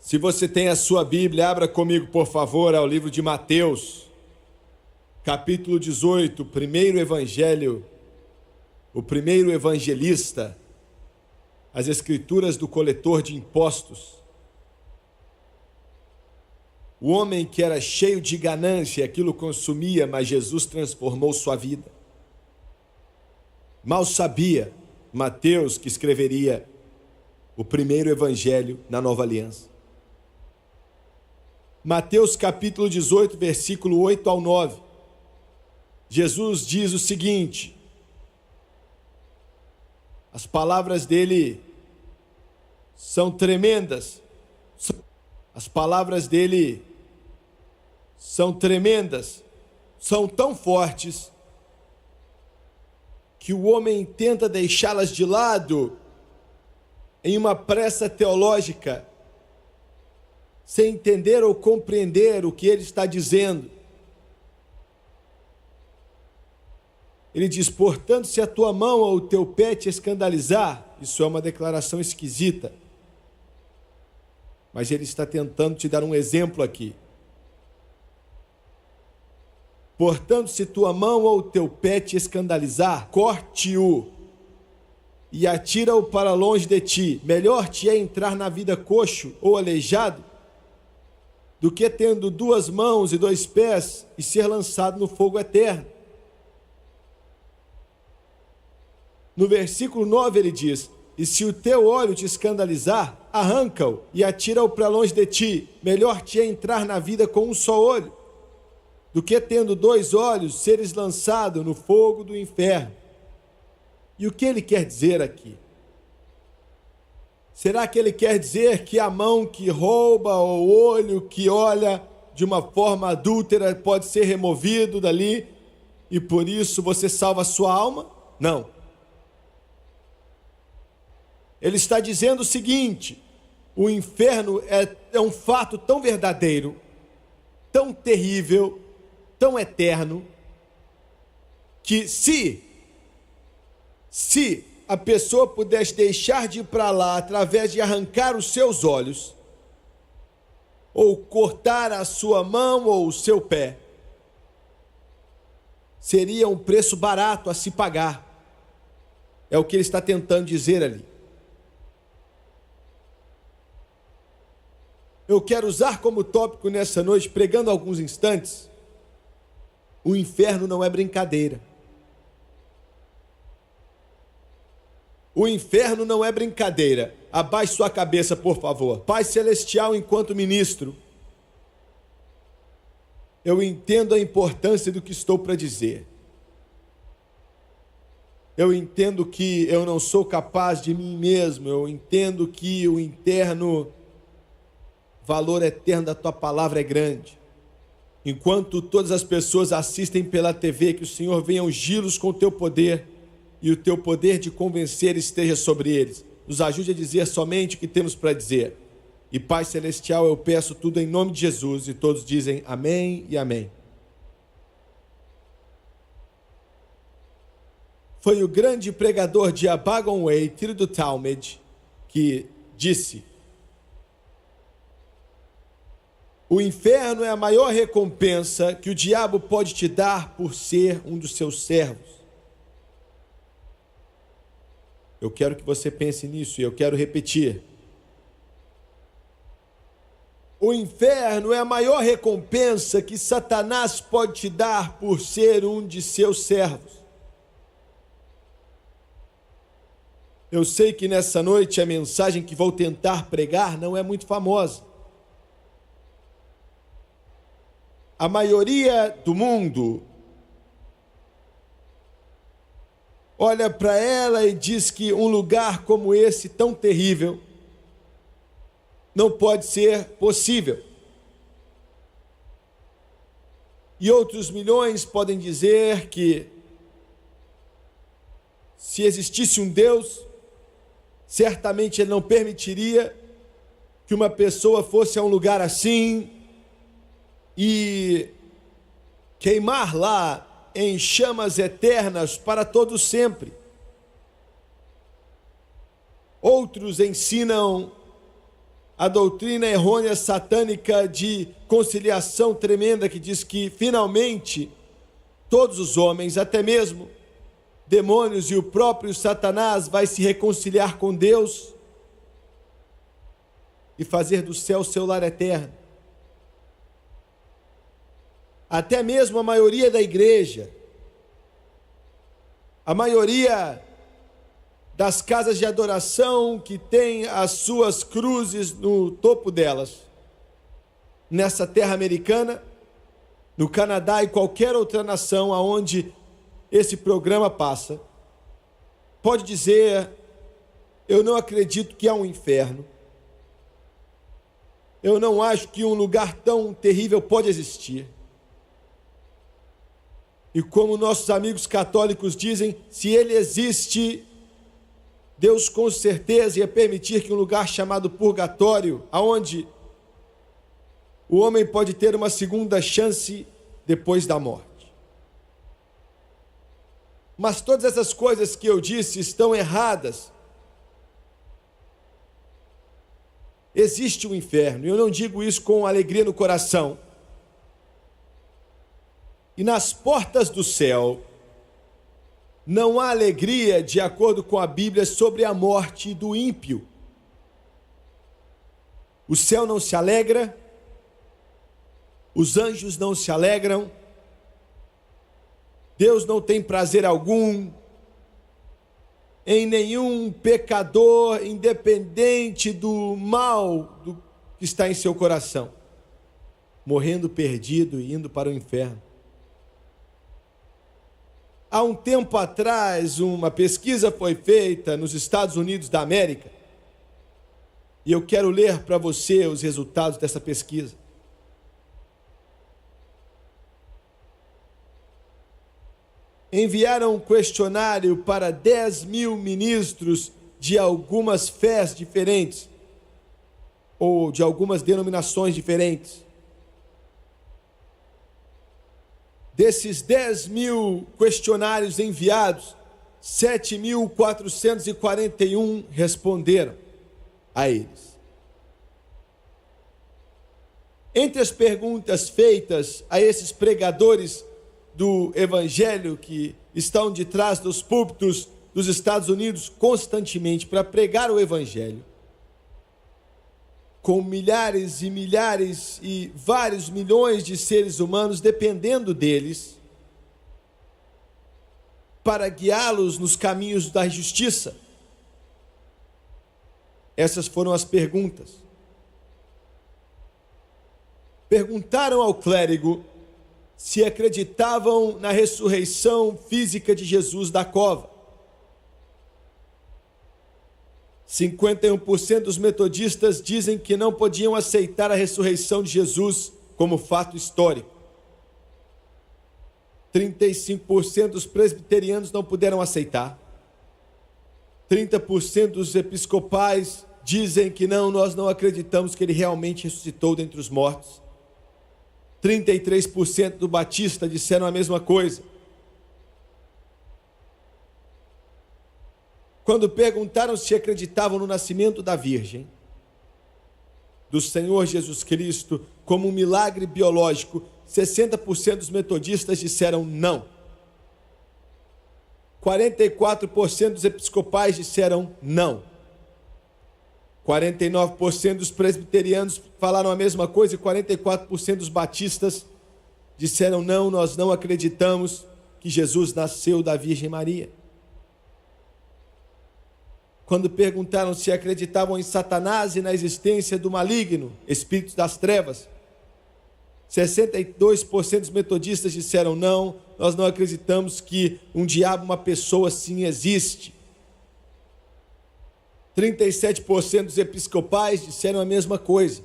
Se você tem a sua Bíblia, abra comigo, por favor, ao livro de Mateus, capítulo 18, o primeiro evangelho, o primeiro evangelista, as escrituras do coletor de impostos. O homem que era cheio de ganância, aquilo consumia, mas Jesus transformou sua vida. Mal sabia Mateus que escreveria o primeiro evangelho na Nova Aliança. Mateus capítulo 18, versículo 8 ao 9. Jesus diz o seguinte: as palavras dele são tremendas. As palavras dele são tremendas, são tão fortes que o homem tenta deixá-las de lado em uma pressa teológica, sem entender ou compreender o que ele está dizendo. Ele diz: portanto, se a tua mão ou o teu pé te escandalizar, isso é uma declaração esquisita, mas ele está tentando te dar um exemplo aqui. Portanto, se tua mão ou o teu pé te escandalizar, corte-o e atira-o para longe de ti. Melhor te é entrar na vida coxo ou aleijado, do que tendo duas mãos e dois pés e ser lançado no fogo eterno. No versículo 9 ele diz: e se o teu olho te escandalizar, arranca-o e atira-o para longe de ti. Melhor te é entrar na vida com um só olho, do que tendo dois olhos seres lançado no fogo do inferno. E o que ele quer dizer aqui? Será que ele quer dizer que a mão que rouba ou o olho que olha de uma forma adúltera pode ser removido dali e por isso você salva a sua alma? Não. Ele está dizendo o seguinte: o inferno é um fato tão verdadeiro, tão terrível, tão eterno, que se a pessoa pudesse deixar de ir para lá através de arrancar os seus olhos, ou cortar a sua mão ou o seu pé, seria um preço barato a se pagar. É o que ele está tentando dizer ali. Eu quero usar como tópico nessa noite, pregando alguns instantes, o inferno não é brincadeira. O inferno não é brincadeira. Abaixe sua cabeça, por favor. Pai Celestial, enquanto ministro, eu entendo a importância do que estou para dizer. Eu entendo que eu não sou capaz de mim mesmo. Eu entendo que o interno valor eterno da tua palavra é grande. Enquanto todas as pessoas assistem pela TV, que o Senhor venha ungí-los com o teu poder e o teu poder de convencer esteja sobre eles. Nos ajude a dizer somente o que temos para dizer. E Pai Celestial, eu peço tudo em nome de Jesus. E todos dizem amém e amém. Foi o grande pregador de Abagon-Way, tiro do Talmud, que disse: o inferno é a maior recompensa que o diabo pode te dar por ser um dos seus servos. Eu quero que você pense nisso e eu quero repetir. O inferno é a maior recompensa que Satanás pode te dar por ser um de seus servos. Eu sei que nessa noite a mensagem que vou tentar pregar não é muito famosa. A maioria do mundo olha para ela e diz que um lugar como esse, tão terrível, não pode ser possível. E outros milhões podem dizer que, se existisse um Deus, certamente Ele não permitiria que uma pessoa fosse a um lugar assim e queimar lá em chamas eternas para todo sempre. Outros ensinam a doutrina errônea satânica de conciliação tremenda que diz que finalmente todos os homens, até mesmo demônios e o próprio Satanás, vai se reconciliar com Deus e fazer do céu seu lar eterno. Até mesmo a maioria da igreja, a maioria das casas de adoração que tem as suas cruzes no topo delas, nessa terra americana, no Canadá e qualquer outra nação aonde esse programa passa, pode dizer: eu não acredito que há um inferno, eu não acho que um lugar tão terrível pode existir. E como nossos amigos católicos dizem, se ele existe, Deus com certeza ia permitir que um lugar chamado purgatório, aonde o homem pode ter uma segunda chance depois da morte. Mas todas essas coisas que eu disse estão erradas. Existe um inferno, e eu não digo isso com alegria no coração. E nas portas do céu não há alegria, de acordo com a Bíblia, sobre a morte do ímpio. O céu não se alegra, os anjos não se alegram, Deus não tem prazer algum em nenhum pecador, independente do mal que está em seu coração, morrendo perdido e indo para o inferno. Há um tempo atrás, uma pesquisa foi feita nos Estados Unidos da América, e eu quero ler para você os resultados dessa pesquisa. Enviaram um questionário para 10 mil ministros de algumas fés diferentes, ou de algumas denominações diferentes. Desses 10 mil questionários enviados, 7.441 responderam a eles. Entre as perguntas feitas a esses pregadores do Evangelho que estão de trás dos púlpitos dos Estados Unidos constantemente para pregar o Evangelho, com milhares e milhares e vários milhões de seres humanos dependendo deles para guiá-los nos caminhos da justiça. Essas foram as perguntas. Perguntaram ao clérigo se acreditavam na ressurreição física de Jesus da cova. 51% dos metodistas dizem que não podiam aceitar a ressurreição de Jesus como fato histórico. 35% dos presbiterianos não puderam aceitar. 30% dos episcopais dizem que nós não acreditamos que ele realmente ressuscitou dentre os mortos. 33% do batista disseram a mesma coisa. Quando perguntaram se acreditavam no nascimento da Virgem, do Senhor Jesus Cristo, como um milagre biológico, 60% dos metodistas disseram não. 44% dos episcopais disseram não. 49% dos presbiterianos falaram a mesma coisa e 44% dos batistas disseram não, nós não acreditamos que Jesus nasceu da Virgem Maria. Quando perguntaram se acreditavam em Satanás e na existência do maligno, espíritos das trevas, 62% dos metodistas disseram não, nós não acreditamos que um diabo, uma pessoa assim existe. 37% dos episcopais disseram a mesma coisa.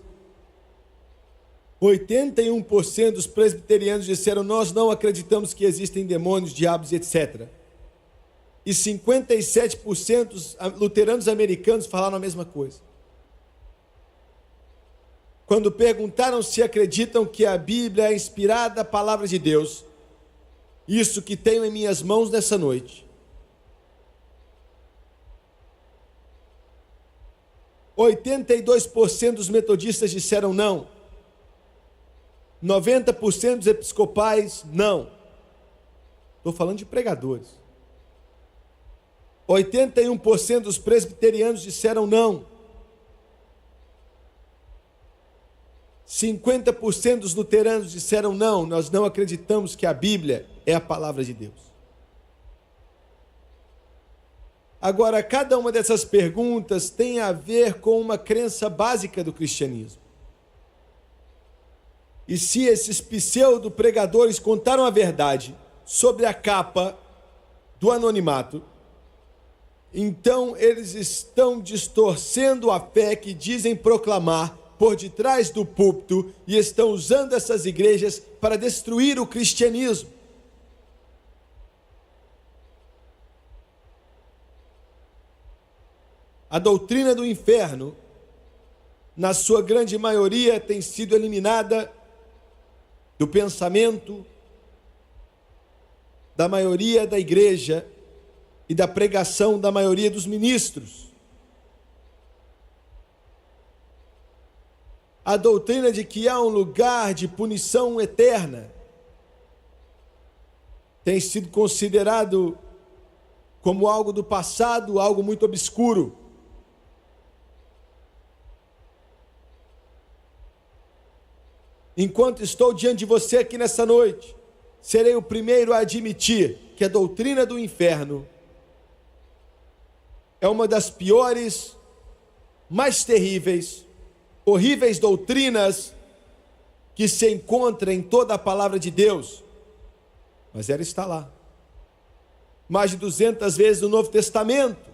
81% dos presbiterianos disseram nós não acreditamos que existem demônios, diabos, etc. E 57% dos luteranos americanos falaram a mesma coisa. Quando perguntaram se acreditam que a Bíblia é a inspirada palavra de Deus, isso que tenho em minhas mãos nessa noite, 82% dos metodistas disseram não. 90% dos episcopais, não. Estou falando de pregadores. 81% dos presbiterianos disseram não. 50% dos luteranos disseram não, nós não acreditamos que a Bíblia é a palavra de Deus. Agora, cada uma dessas perguntas tem a ver com uma crença básica do cristianismo. E se esses pseudo-pregadores contaram a verdade sobre a capa do anonimato, então eles estão distorcendo a fé que dizem proclamar por detrás do púlpito e estão usando essas igrejas para destruir o cristianismo. A doutrina do inferno, na sua grande maioria, tem sido eliminada do pensamento da maioria da igreja e da pregação da maioria dos ministros. A doutrina de que há um lugar de punição eterna tem sido considerado como algo do passado, algo muito obscuro. Enquanto estou diante de você aqui nessa noite, serei o primeiro a admitir que a doutrina do inferno é uma das piores, mais terríveis, horríveis doutrinas que se encontra em toda a palavra de Deus. Mas ela está lá. Mais de 200 vezes no Novo Testamento,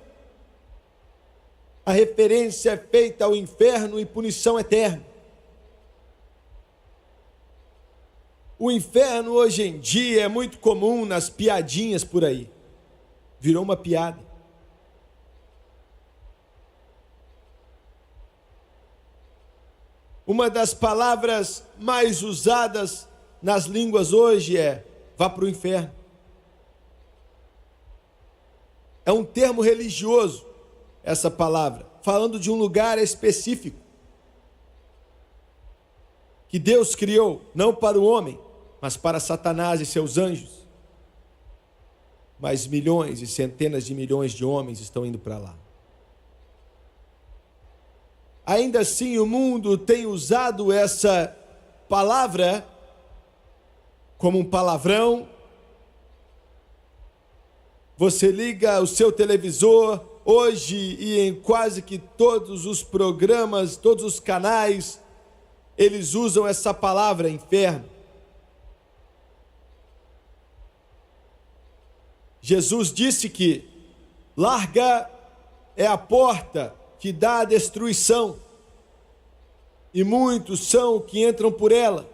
a referência é feita ao inferno e punição eterna. O inferno hoje em dia é muito comum nas piadinhas por aí. Virou uma piada. Uma das palavras mais usadas nas línguas hoje é vá para o inferno. É um termo religioso, essa palavra, falando de um lugar específico que Deus criou, não para o homem, mas para Satanás e seus anjos. Mas milhões e centenas de milhões de homens estão indo para lá. Ainda assim, o mundo tem usado essa palavra como um palavrão. Você liga o seu televisor hoje e em quase que todos os programas, todos os canais, eles usam essa palavra inferno. Jesus disse que larga é a porta que dá à destruição, e muitos são que entram por ela.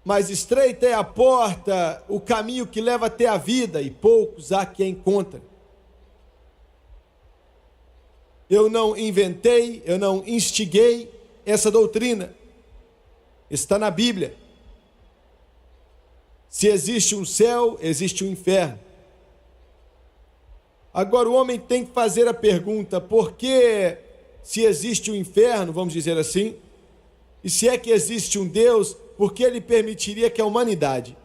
Mas estreita é a porta, o caminho que leva até a vida, e poucos há que a encontram. Eu não inventei, eu não instiguei essa doutrina. Está na Bíblia. Se existe um céu, existe um inferno. Agora o homem tem que fazer a pergunta, por que se existe um inferno, vamos dizer assim, e se é que existe um Deus, por que ele permitiria que a humanidade,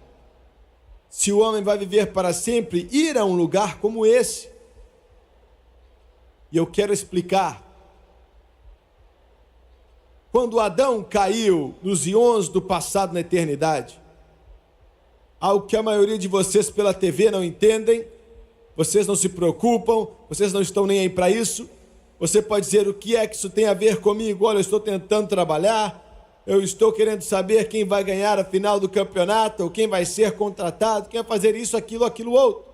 se o homem vai viver para sempre, ir a um lugar como esse? E eu quero explicar. Quando Adão caiu nos íons do passado na eternidade, algo que a maioria de vocês pela TV não entendem, vocês não se preocupam, vocês não estão nem aí para isso. Você pode dizer, o que é que isso tem a ver comigo? Olha, eu estou tentando trabalhar, eu estou querendo saber quem vai ganhar a final do campeonato, ou quem vai ser contratado, quem vai fazer isso, aquilo outro.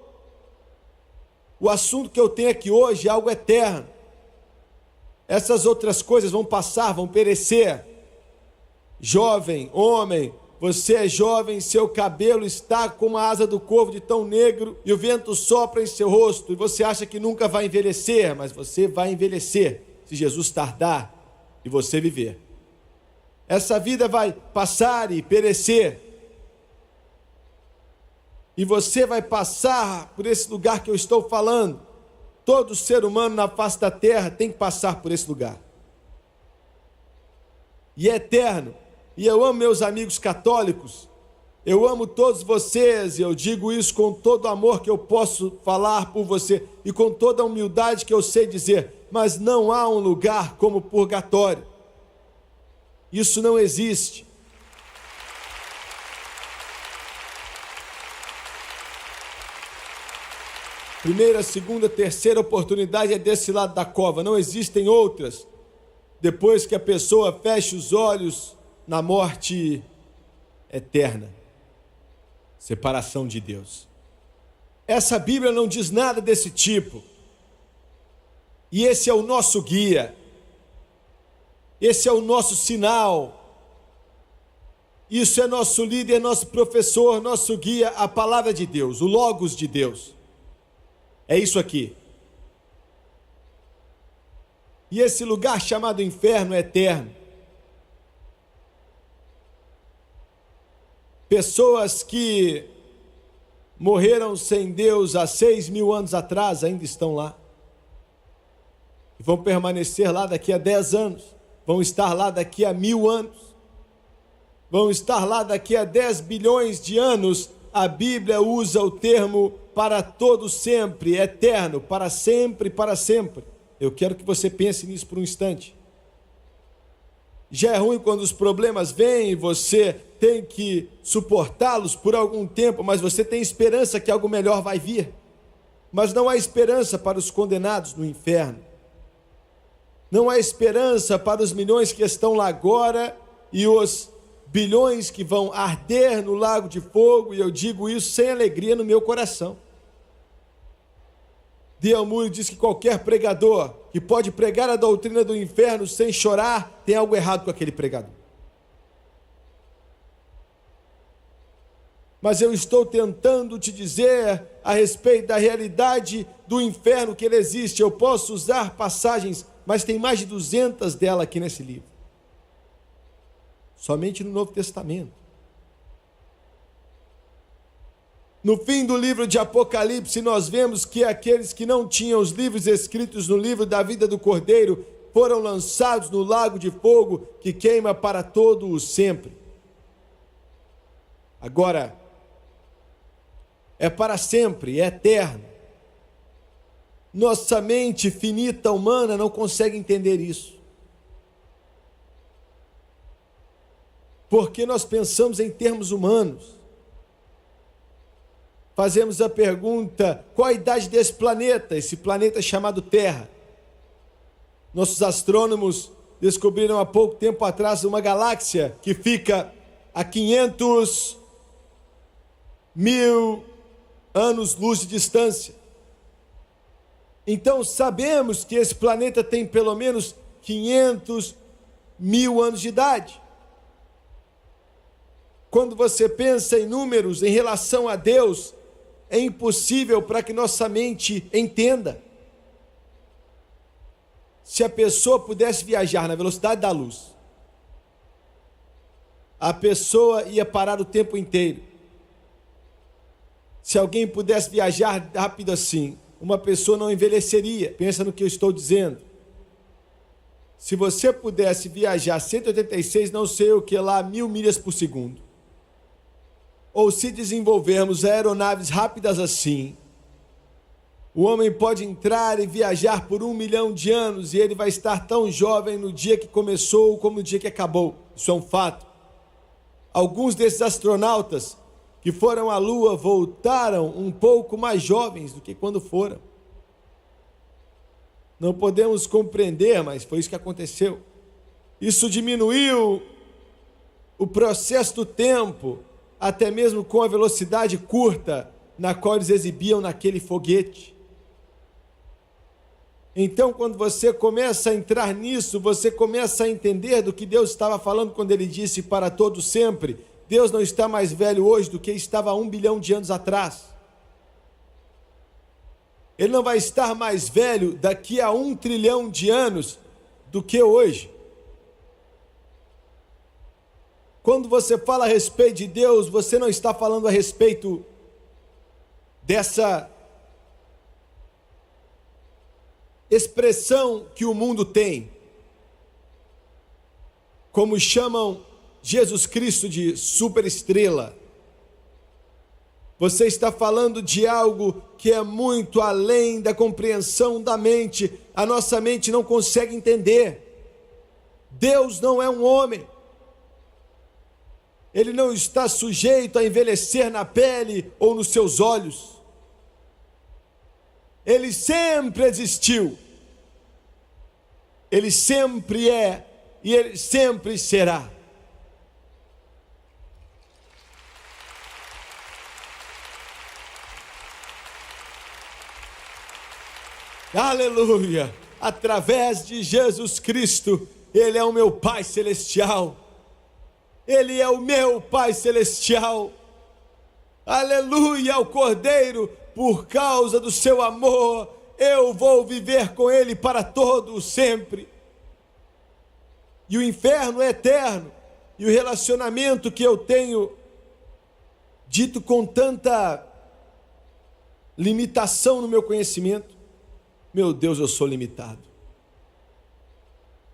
O assunto que eu tenho aqui hoje é algo eterno. Essas outras coisas vão passar, vão perecer. Jovem, homem, você é jovem, seu cabelo está como a asa do corvo de tão negro, e o vento sopra em seu rosto, e você acha que nunca vai envelhecer, mas você vai envelhecer, se Jesus tardar e você viver. Essa vida vai passar e perecer, e você vai passar por esse lugar que eu estou falando. todo ser humano na face da terra tem que passar por esse lugar. E é eterno. E eu amo meus amigos católicos, eu amo todos vocês, e eu digo isso com todo o amor que eu posso falar por você, e com toda a humildade que eu sei dizer, mas não há um lugar como purgatório. Isso não existe. Primeira, segunda, terceira oportunidade é desse lado da cova, não existem outras. Depois que a pessoa fecha os olhos na morte eterna, separação de Deus. Essa Bíblia não diz nada desse tipo. E esse é o nosso guia. Esse é o nosso sinal. Isso é nosso líder, nosso professor, nosso guia, a palavra de Deus, o Logos de Deus. É isso aqui. E esse lugar chamado inferno é eterno. Pessoas que morreram sem Deus há 6.000 anos atrás ainda estão lá. E vão permanecer lá daqui a 10 anos. Vão estar lá daqui a 1.000 anos. Vão estar lá daqui a 10 bilhões de anos. A Bíblia usa o termo para todo sempre, eterno, para sempre, para sempre. Eu quero que você pense nisso por um instante. Já é ruim quando os problemas vêm e você tem que suportá-los por algum tempo, mas você tem esperança que algo melhor vai vir. Mas não há esperança para os condenados no inferno. Não há esperança para os milhões que estão lá agora e os bilhões que vão arder no lago de fogo, e eu digo isso sem alegria no meu coração. D.L. Moody diz que qualquer pregador que pode pregar a doutrina do inferno sem chorar, tem algo errado com aquele pregador. Mas eu estou tentando te dizer a respeito da realidade do inferno, que ele existe. Eu posso usar passagens, mas tem mais de 200 delas aqui nesse livro. Somente no Novo Testamento. No fim do livro de Apocalipse, nós vemos que aqueles que não tinham os livros escritos no livro da vida do Cordeiro foram lançados no lago de fogo que queima para todo o sempre. Agora, é para sempre, é eterno. Nossa mente finita humana não consegue entender isso. Porque nós pensamos em termos humanos. Fazemos a pergunta: qual a idade desse planeta? Esse planeta chamado Terra. Nossos astrônomos descobriram há pouco tempo atrás uma galáxia que fica a 500.000 anos-luz de distância. Então sabemos que esse planeta tem pelo menos 500.000 anos de idade. Quando você pensa em números em relação a Deus, é impossível para que nossa mente entenda. Se a pessoa pudesse viajar na velocidade da luz, a pessoa ia parar o tempo inteiro. Se alguém pudesse viajar rápido assim, uma pessoa não envelheceria. Pensa no que eu estou dizendo. Se você pudesse viajar 186, não sei o que lá, 1.000 milhas por segundo, ou se desenvolvermos aeronaves rápidas assim, o homem pode entrar e viajar por 1 milhão de anos e ele vai estar tão jovem no dia que começou como no dia que acabou. Isso é um fato. Alguns desses astronautas que foram à Lua voltaram um pouco mais jovens do que quando foram. Não podemos compreender, mas foi isso que aconteceu. Isso diminuiu o processo do tempo, até mesmo com a velocidade curta na qual eles exibiam naquele foguete. Então, quando você começa a entrar nisso, você começa a entender do que Deus estava falando quando Ele disse para todo sempre. Deus não está mais velho hoje do que estava há 1 bilhão de anos atrás. Ele não vai estar mais velho daqui a 1 trilhão de anos do que hoje. Quando você fala a respeito de Deus, você não está falando a respeito dessa expressão que o mundo tem, como chamam Jesus Cristo de superestrela, você está falando de algo que é muito além da compreensão da mente. A nossa mente não consegue entender. Deus não é um homem. Ele não está sujeito a envelhecer na pele ou nos seus olhos. Ele sempre existiu. Ele sempre é e ele sempre será. Aleluia! Através de Jesus Cristo, Ele é o meu Pai Celestial. Ele é o meu Pai Celestial. Aleluia ao Cordeiro, por causa do seu amor, eu vou viver com Ele para todo sempre. E o inferno é eterno. E o relacionamento que eu tenho dito com tanta limitação no meu conhecimento, meu Deus, eu sou limitado.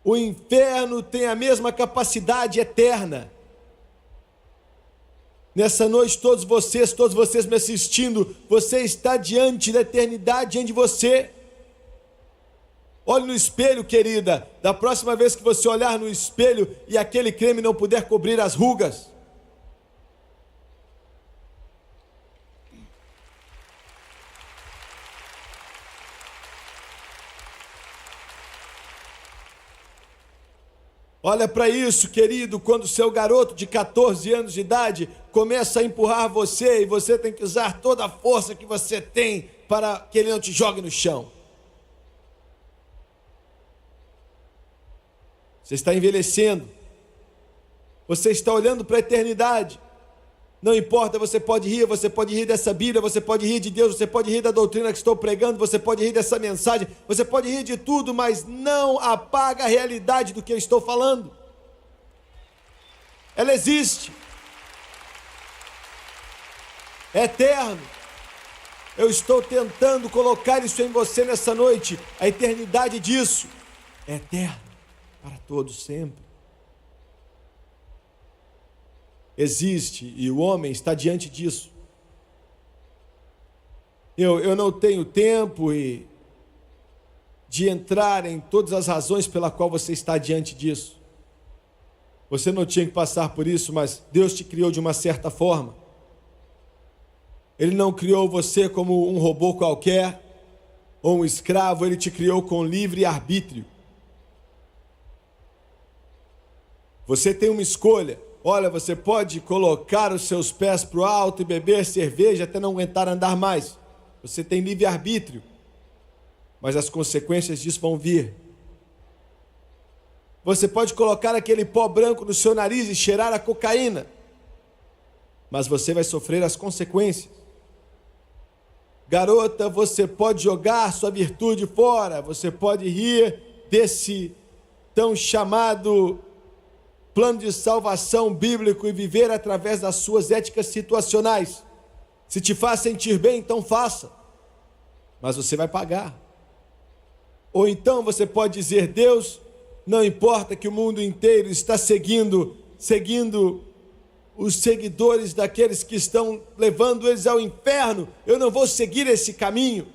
O inferno tem a mesma capacidade eterna. Nessa noite, todos vocês me assistindo, você está diante da eternidade, diante de você. Olhe no espelho, querida. Da próxima vez que você olhar no espelho e aquele creme não puder cobrir as rugas, olha para isso, querido, quando seu garoto de 14 anos de idade começa a empurrar você e você tem que usar toda a força que você tem para que ele não te jogue no chão. Você está envelhecendo. Você está olhando para a eternidade. Não importa, você pode rir dessa Bíblia, você pode rir de Deus, você pode rir da doutrina que estou pregando, você pode rir dessa mensagem, você pode rir de tudo, mas não apaga a realidade do que eu estou falando. Ela existe. É eterno. Eu estou tentando colocar isso em você nessa noite. A eternidade disso é eterno, para todos sempre. Existe e o homem está diante disso. Eu não tenho tempo de entrar em todas as razões pela qual você está diante disso. Você não tinha que passar por isso, mas Deus te criou de uma certa forma. Ele não criou você como um robô qualquer ou um escravo, Ele te criou com livre arbítrio. Você tem uma escolha. Olha, você pode colocar os seus pés para o alto e beber cerveja até não aguentar andar mais. Você tem livre-arbítrio. Mas as consequências disso vão vir. Você pode colocar aquele pó branco no seu nariz e cheirar a cocaína. Mas você vai sofrer as consequências. Garota, você pode jogar sua virtude fora. Você pode rir desse tão chamado plano de salvação bíblico e viver através das suas éticas situacionais. Se te faz sentir bem, então faça. Mas você vai pagar. Ou então você pode dizer: Deus, não importa que o mundo inteiro está seguindo os seguidores daqueles que estão levando eles ao inferno, eu não vou seguir esse caminho.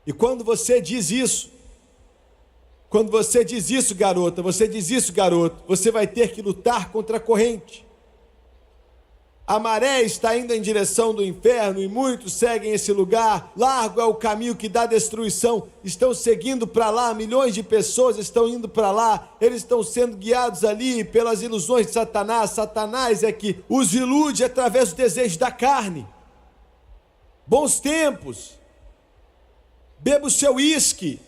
E quando você diz isso, garota, garoto, você vai ter que lutar contra a corrente. A maré está indo em direção do inferno e muitos seguem esse lugar. Largo é o caminho que dá destruição. Estão seguindo para lá, milhões de pessoas estão indo para lá. Eles estão sendo guiados ali pelas ilusões de Satanás. Satanás é que os ilude através do desejo da carne. Bons tempos. Beba o seu uísque.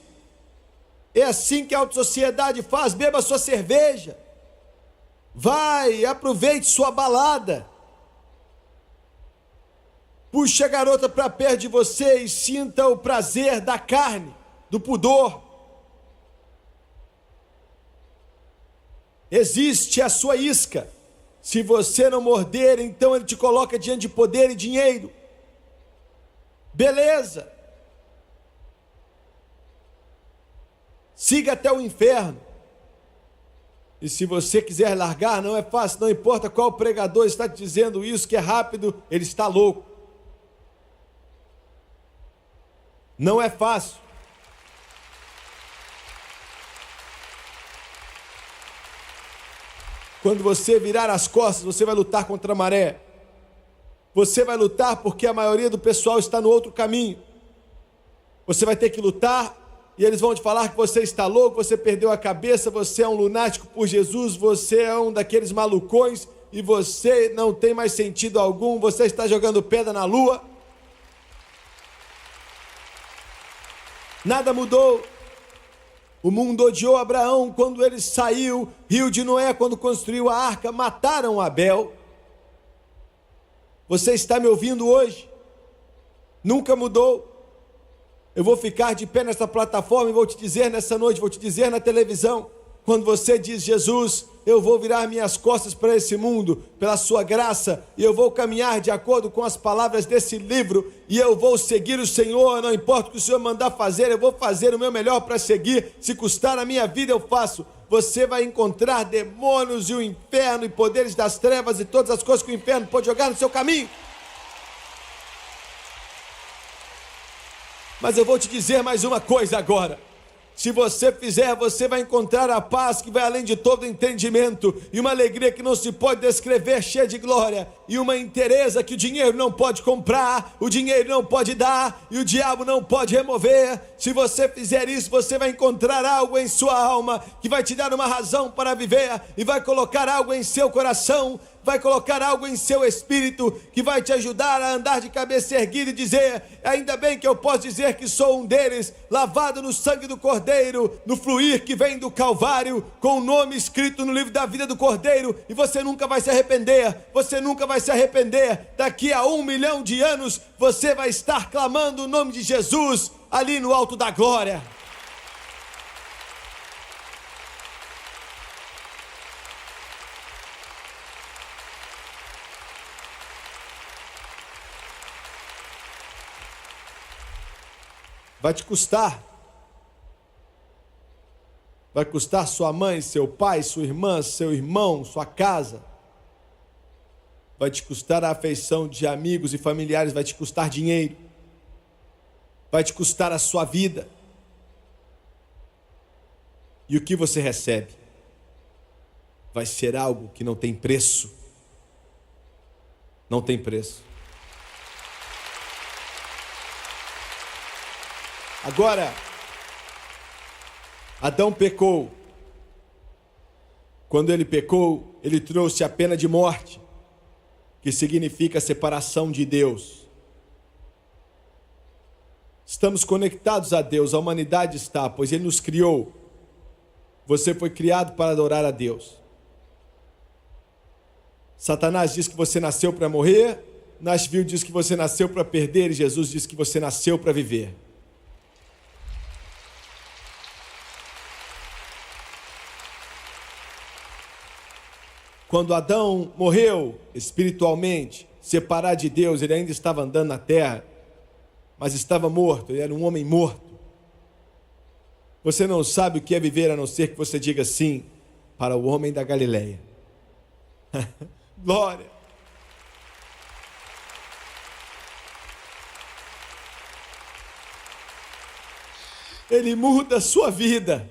É assim que a autossociedade faz. Beba sua cerveja. Vai, aproveite sua balada. Puxe a garota para perto de você e sinta o prazer da carne, do pudor. Existe a sua isca. Se você não morder, então ele te coloca diante de poder e dinheiro. Beleza. siga até o inferno. E se você quiser largar, não é fácil, não importa qual pregador está te dizendo isso, que é rápido, ele está louco. Não é fácil. Quando você virar as costas, você vai lutar contra a maré. Você vai lutar porque a maioria do pessoal está no outro caminho. Você vai ter que lutar e eles vão te falar que você está louco, você perdeu a cabeça, você é um lunático por Jesus, você é um daqueles malucões e você não tem mais sentido algum, você está jogando pedra na lua. Nada mudou. O mundo odiou Abraão quando ele saiu, riu de Noé quando construiu a arca, mataram Abel. Você está me ouvindo hoje? Nunca mudou. Eu vou ficar de pé nessa plataforma e vou te dizer nessa noite, vou te dizer na televisão, quando você diz: Jesus, eu vou virar minhas costas para esse mundo, pela sua graça, e eu vou caminhar de acordo com as palavras desse livro, e eu vou seguir o Senhor, não importa o que o Senhor mandar fazer, eu vou fazer o meu melhor para seguir, se custar a minha vida eu faço. Você vai encontrar demônios e o inferno e poderes das trevas e todas as coisas que o inferno pode jogar no seu caminho. Mas eu vou te dizer mais uma coisa agora. Se você fizer, você vai encontrar a paz que vai além de todo entendimento, e uma alegria que não se pode descrever, cheia de glória, e uma inteireza que o dinheiro não pode comprar, o dinheiro não pode dar, e o diabo não pode remover. Se você fizer isso, você vai encontrar algo em sua alma, que vai te dar uma razão para viver, e vai colocar algo em seu coração, vai colocar algo em seu espírito, que vai te ajudar a andar de cabeça erguida e dizer: ainda bem que eu posso dizer que sou um deles, lavado no sangue do Cordeiro, no fluir que vem do Calvário, com o nome escrito no livro da vida do Cordeiro, e você nunca vai se arrepender, você nunca vai se arrepender. Daqui a 1 milhão de anos, você vai estar clamando o nome de Jesus, ali no alto da glória. Vai te custar. Vai custar sua mãe, seu pai, sua irmã, seu irmão, sua casa. Vai te custar a afeição de amigos e familiares, vai te custar dinheiro. Vai te custar a sua vida. E o que você recebe? Vai ser algo que não tem preço. Não tem preço. Agora, Adão pecou. Quando ele pecou, ele trouxe a pena de morte, que significa separação de Deus. Estamos conectados a Deus, a humanidade está, pois Ele nos criou. Você foi criado para adorar a Deus. Satanás diz que você nasceu para morrer, Nashville diz que você nasceu para perder, e Jesus diz que você nasceu para viver. Quando Adão morreu espiritualmente, separado de Deus, ele ainda estava andando na terra, mas estava morto, ele era um homem morto. Você não sabe o que é viver, a não ser que você diga sim para o homem da Galileia. Glória! Ele muda a sua vida,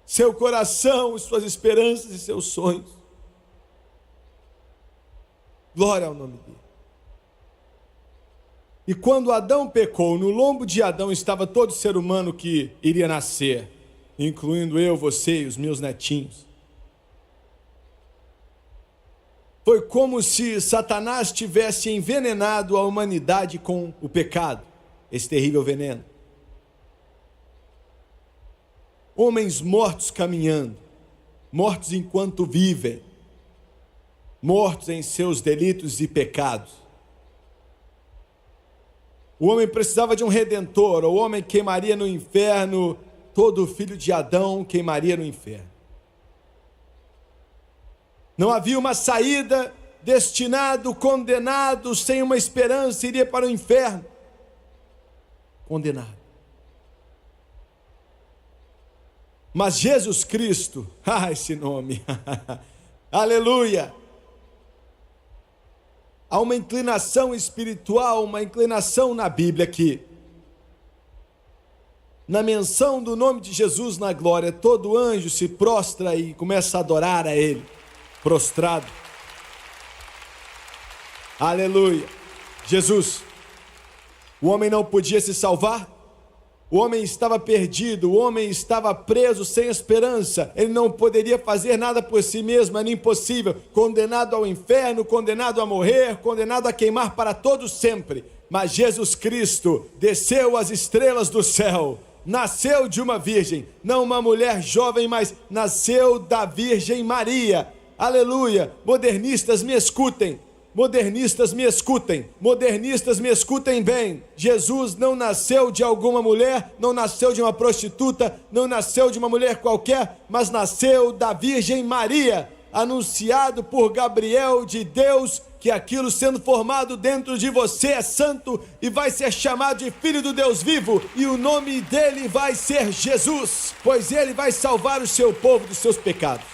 seu coração, suas esperanças e seus sonhos. Glória ao nome dele. E quando Adão pecou, no lombo de Adão estava todo ser humano que iria nascer, incluindo eu, você e os meus netinhos. Foi como se Satanás tivesse envenenado a humanidade com o pecado, esse terrível veneno. Homens mortos caminhando, mortos enquanto vivem, mortos em seus delitos e pecados. O homem precisava de um redentor, o homem queimaria no inferno, todo filho de Adão queimaria no inferno. Não havia uma saída, destinado, condenado, sem uma esperança, iria para o inferno. Condenado. Mas Jesus Cristo, esse nome, aleluia. Há uma inclinação espiritual, uma inclinação na Bíblia que, na menção do nome de Jesus na glória, todo anjo se prostra e começa a adorar a Ele, prostrado. Aleluia. Jesus, o homem não podia se salvar, o homem estava perdido, o homem estava preso, sem esperança, ele não poderia fazer nada por si mesmo, era impossível, condenado ao inferno, condenado a morrer, condenado a queimar para todo sempre. Mas Jesus Cristo desceu às estrelas do céu, nasceu de uma virgem, não uma mulher jovem, mas nasceu da Virgem Maria. Aleluia. Modernistas, me escutem. Modernistas, me escutem. Modernistas, me escutem bem. Jesus não nasceu de alguma mulher, não nasceu de uma prostituta, não nasceu de uma mulher qualquer, mas nasceu da Virgem Maria, anunciado por Gabriel de Deus, que aquilo sendo formado dentro de você é santo e vai ser chamado de Filho do Deus vivo, e o nome dele vai ser Jesus, pois ele vai salvar o seu povo dos seus pecados.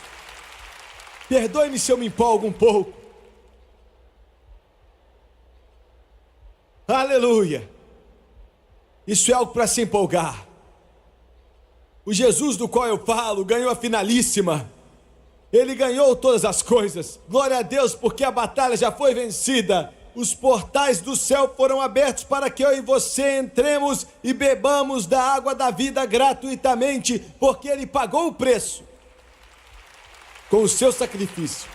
Perdoe-me se eu me empolgo um pouco. Aleluia. Isso é algo para se empolgar. O Jesus do qual eu falo ganhou a finalíssima. Ele ganhou todas as coisas. Glória a Deus, porque a batalha já foi vencida. Os portais do céu foram abertos para que eu e você entremos e bebamos da água da vida gratuitamente, porque Ele pagou o preço com o seu sacrifício.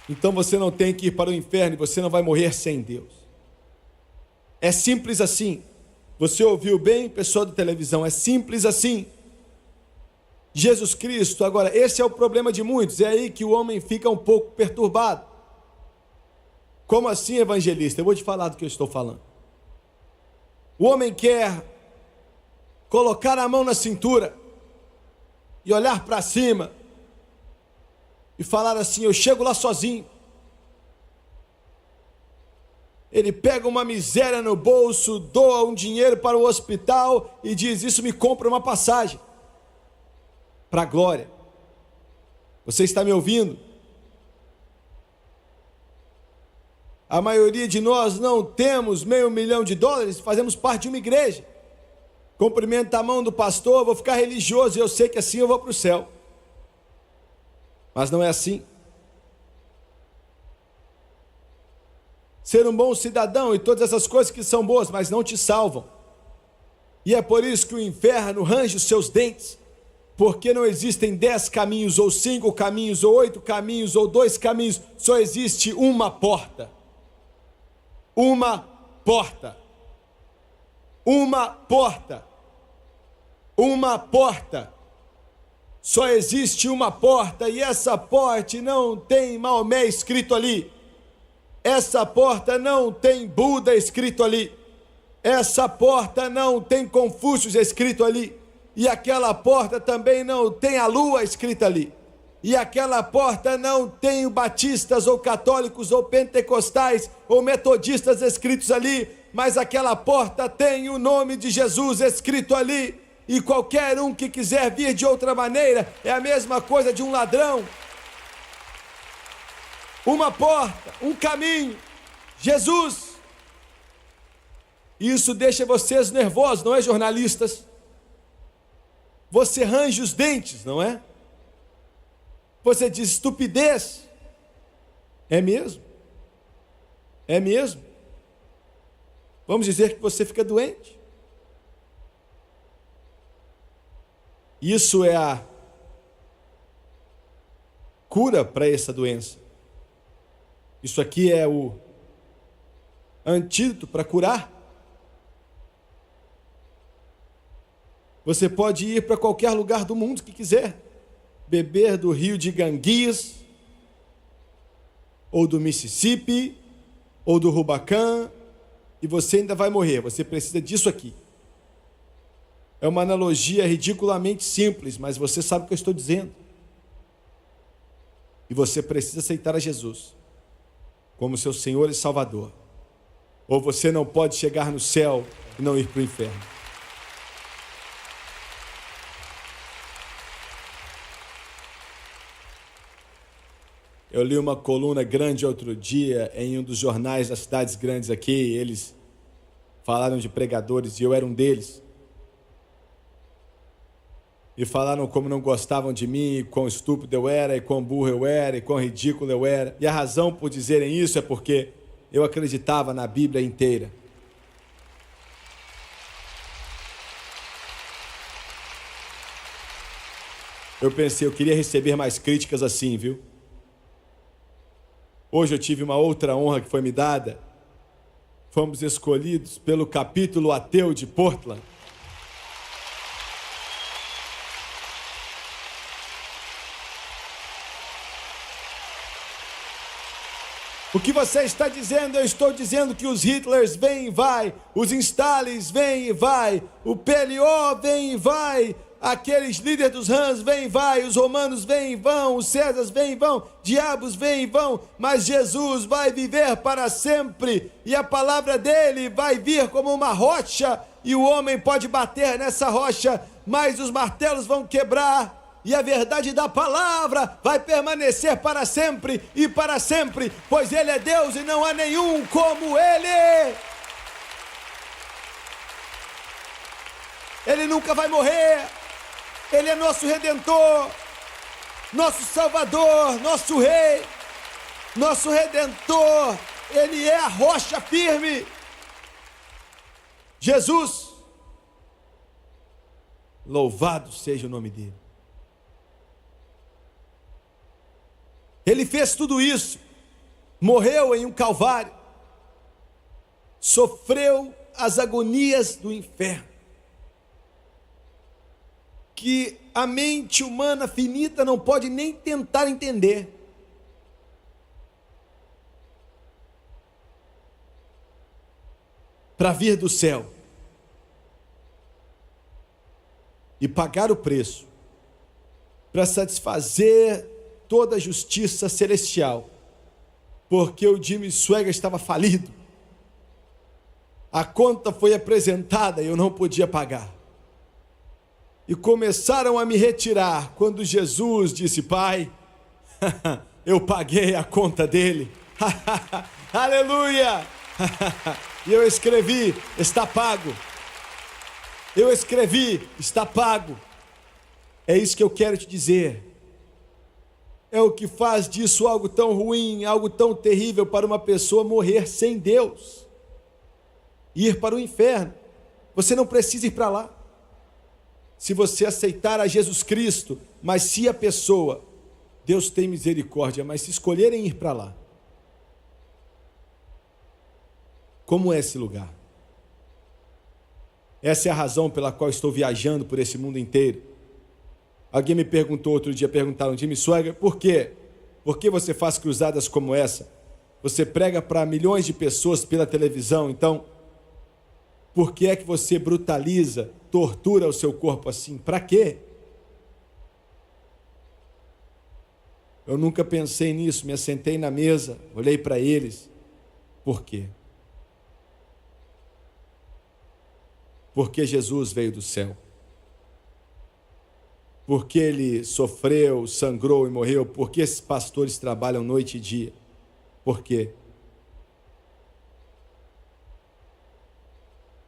Então você não tem que ir para o inferno e você não vai morrer sem Deus. É simples assim. Você ouviu bem, pessoal da televisão? É simples assim. Jesus Cristo, agora, esse é o problema de muitos, é aí que o homem fica um pouco perturbado. Como assim, evangelista? Eu vou te falar do que eu estou falando. O homem quer colocar a mão na cintura e olhar para cima e falar assim: eu chego lá sozinho. Ele pega uma miséria no bolso, doa um dinheiro para o hospital e diz: isso me compra uma passagem para a glória. Você está me ouvindo? A maioria de nós não temos $500 mil, fazemos parte de uma igreja. Cumprimento a mão do pastor, vou ficar religioso e eu sei que assim eu vou para o céu. Mas não é assim. Ser um bom cidadão e todas essas coisas que são boas, mas não te salvam. E é por isso que o inferno range os seus dentes, porque não existem 10 caminhos, ou 5 caminhos, ou 8 caminhos, ou 2 caminhos, só existe uma porta. Uma porta. Uma porta. Uma porta. Só existe uma porta, e essa porta não tem Maomé escrito ali. Essa porta não tem Buda escrito ali. Essa porta não tem Confúcio escrito ali. E aquela porta também não tem a lua escrita ali. E aquela porta não tem batistas ou católicos ou pentecostais ou metodistas escritos ali. Mas aquela porta tem o nome de Jesus escrito ali. E qualquer um que quiser vir de outra maneira é a mesma coisa de um ladrão. Uma porta, um caminho, Jesus. Isso deixa vocês nervosos, não é, jornalistas? Você range os dentes, não é? Você diz estupidez. É mesmo? É mesmo? Vamos dizer que você fica doente. Isso é a cura para essa doença. Isso aqui é o antídoto para curar. Você pode ir para qualquer lugar do mundo que quiser, beber do rio de Ganges, ou do Mississippi, ou do Rubicon, e você ainda vai morrer. Você precisa disso aqui. É uma analogia ridiculamente simples, mas você sabe o que eu estou dizendo. E você precisa aceitar a Jesus como seu Senhor e Salvador. Ou você não pode chegar no céu e não ir para o inferno. Eu li uma coluna grande outro dia em um dos jornais das cidades grandes aqui. Eles falaram de pregadores e eu era um deles. E falaram como não gostavam de mim, e quão estúpido eu era, e quão burro eu era, e quão ridículo eu era. E a razão por dizerem isso é porque eu acreditava na Bíblia inteira. Eu pensei, eu queria receber mais críticas assim, viu? Hoje eu tive uma outra honra que foi me dada. Fomos escolhidos pelo capítulo ateu de Portland. O que você está dizendo? Eu estou dizendo que os Hitlers vêm e vai, os Stalins vêm e vai, o PLO vem e vai, aqueles líderes dos Rams vêm e vai, os romanos vêm e vão, os Césares vêm e vão, diabos vêm e vão, mas Jesus vai viver para sempre e a palavra dele vai vir como uma rocha e o homem pode bater nessa rocha, mas os martelos vão quebrar. E a verdade da palavra vai permanecer para sempre e para sempre, pois Ele é Deus e não há nenhum como Ele. Ele nunca vai morrer. Ele é nosso Redentor, nosso Salvador, nosso Rei, nosso Redentor. Ele é a rocha firme. Jesus, louvado seja o nome dEle. Ele fez tudo isso, morreu em um calvário, sofreu as agonias do inferno, que a mente humana finita não pode nem tentar entender. Para vir do céu e pagar o preço, para satisfazer toda a justiça celestial, porque o Jimmy Swaggart estava falido. A conta foi apresentada e eu não podia pagar. E começaram a me retirar quando Jesus disse: Pai, eu paguei a conta dele. Aleluia! E eu escrevi: está pago. Eu escrevi: está pago. É isso que eu quero te dizer. É o que faz disso algo tão ruim, algo tão terrível para uma pessoa morrer sem Deus, ir para o inferno. Você não precisa ir para lá, se você aceitar a Jesus Cristo, mas se a pessoa, Deus tem misericórdia, mas se escolherem ir para lá, como é esse lugar? Essa é a razão pela qual estou viajando por esse mundo inteiro. Alguém me perguntou outro dia, perguntaram: Jimmy Swaggart, por quê? Por que você faz cruzadas como essa? Você prega para milhões de pessoas pela televisão, então por que é que você brutaliza, tortura o seu corpo assim? Para quê? Eu nunca pensei nisso, me assentei na mesa, olhei para eles. Por quê? Porque Jesus veio do céu. Porque ele sofreu, sangrou e morreu. Porque esses pastores trabalham noite e dia. Por quê?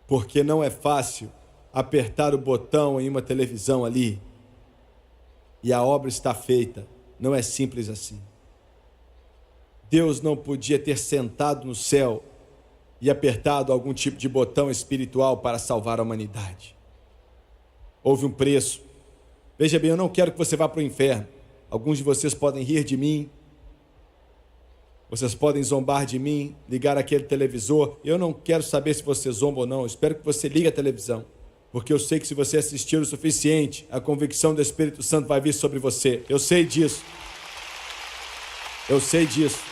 Porque não é fácil apertar o botão em uma televisão ali e a obra está feita. Não é simples assim. Deus não podia ter sentado no céu e apertado algum tipo de botão espiritual para salvar a humanidade. Houve um preço. Veja bem, eu não quero que você vá para o inferno. Alguns de vocês podem rir de mim, vocês podem zombar de mim, ligar aquele televisor. Eu não quero saber se você zomba ou não. Eu espero que você ligue a televisão, porque eu sei que se você assistir o suficiente, a convicção do Espírito Santo vai vir sobre você. Eu sei disso. Eu sei disso.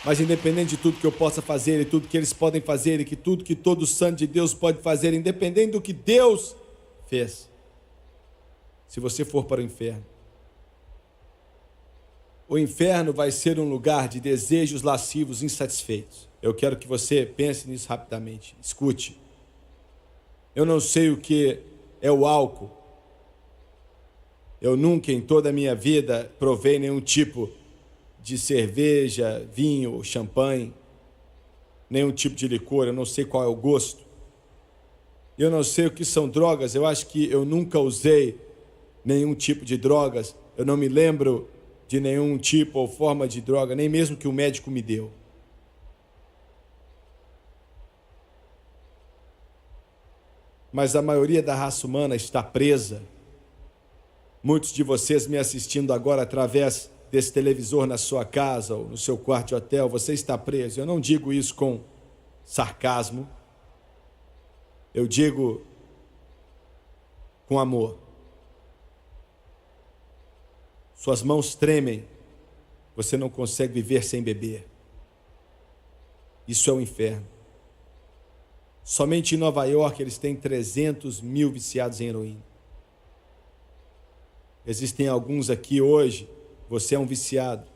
Mas independente de tudo que eu possa fazer, e tudo que eles podem fazer, e que tudo que todo santo de Deus pode fazer, independente do que Deus fez, se você for para o inferno vai ser um lugar de desejos lascivos insatisfeitos. Eu quero que você pense nisso rapidamente. Escute. Eu não sei o que é o álcool. Eu nunca em toda a minha vida provei nenhum tipo de cerveja, vinho ou champanhe, nenhum tipo de licor, eu não sei qual é o gosto. Eu não sei o que são drogas, eu acho que eu nunca usei nenhum tipo de drogas, eu não me lembro de nenhum tipo ou forma de droga, nem mesmo que o médico me deu. Mas a maioria da raça humana está presa. Muitos de vocês me assistindo agora através desse televisor na sua casa ou no seu quarto de hotel, você está preso. Eu não digo isso com sarcasmo, eu digo com amor. Suas mãos tremem, você não consegue viver sem beber. Isso é o inferno. Somente em Nova York eles têm 300 mil viciados em heroína. Existem alguns aqui hoje, você é um viciado.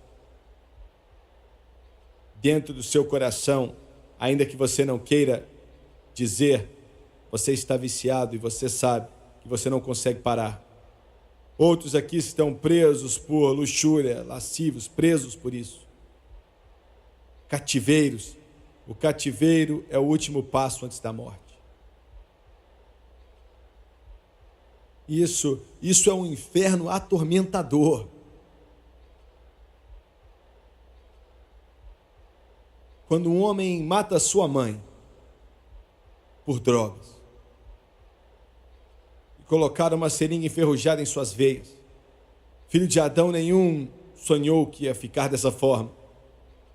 Dentro do seu coração, ainda que você não queira dizer, você está viciado e você sabe que você não consegue parar. Outros aqui estão presos por luxúria, lascivos, presos por isso. Cativeiros. O cativeiro é o último passo antes da morte. Isso é um inferno atormentador. Quando um homem mata sua mãe por drogas e colocaram uma seringa enferrujada em suas veias, filho de Adão nenhum sonhou que ia ficar dessa forma.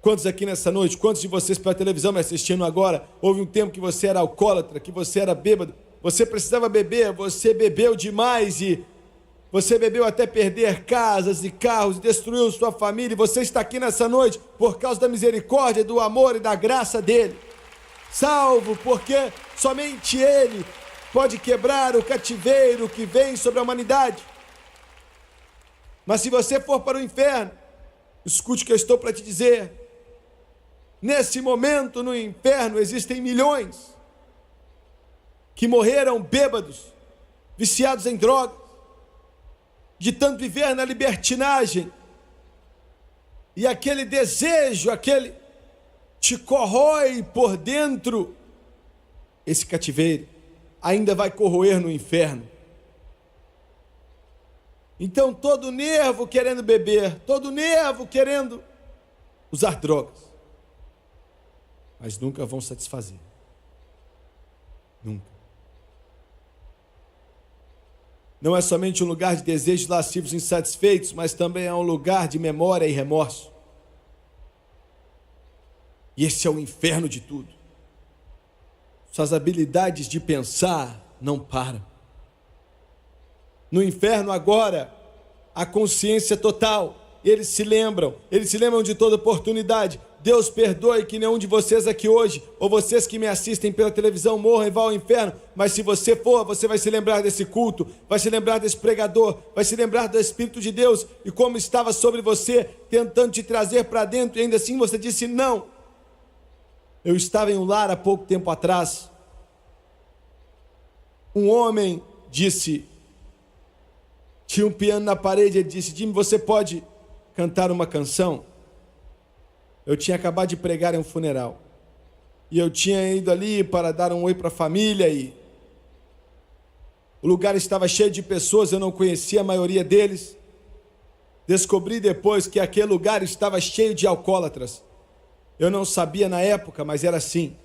Quantos aqui nessa noite, quantos de vocês pela televisão me assistindo agora, houve um tempo que você era alcoólatra, que você era bêbado, você precisava beber, você bebeu demais e você bebeu até perder casas e carros e destruiu sua família, e você está aqui nessa noite por causa da misericórdia, do amor e da graça dele. Salvo porque somente ele pode quebrar o cativeiro que vem sobre a humanidade. Mas se você for para o inferno, escute o que eu estou para te dizer. Nesse momento no inferno existem milhões que morreram bêbados, viciados em drogas, de tanto viver na libertinagem. E aquele desejo, aquele te corrói por dentro. Esse cativeiro ainda vai corroer no inferno. Então todo nervo querendo beber, todo nervo querendo usar drogas, mas nunca vão satisfazer. Nunca. Não é somente um lugar de desejos lascivos insatisfeitos, mas também é um lugar de memória e remorso. E esse é o inferno de tudo. Suas habilidades de pensar não param. No inferno agora, a consciência total. Eles se lembram de toda oportunidade. Deus perdoe que nenhum de vocês aqui hoje, ou vocês que me assistem pela televisão, morram e vão ao inferno, mas se você for, você vai se lembrar desse culto, vai se lembrar desse pregador, vai se lembrar do Espírito de Deus, e como estava sobre você, tentando te trazer para dentro, e ainda assim você disse não. Eu estava em um lar há pouco tempo atrás, um homem disse, tinha um piano na parede, ele disse, Jimmy, você pode cantar uma canção? Eu tinha acabado de pregar em um funeral. E eu tinha ido ali para dar um oi para a família e o lugar estava cheio de pessoas, eu não conhecia a maioria deles. Descobri depois que aquele lugar estava cheio de alcoólatras. Eu não sabia na época, mas era assim.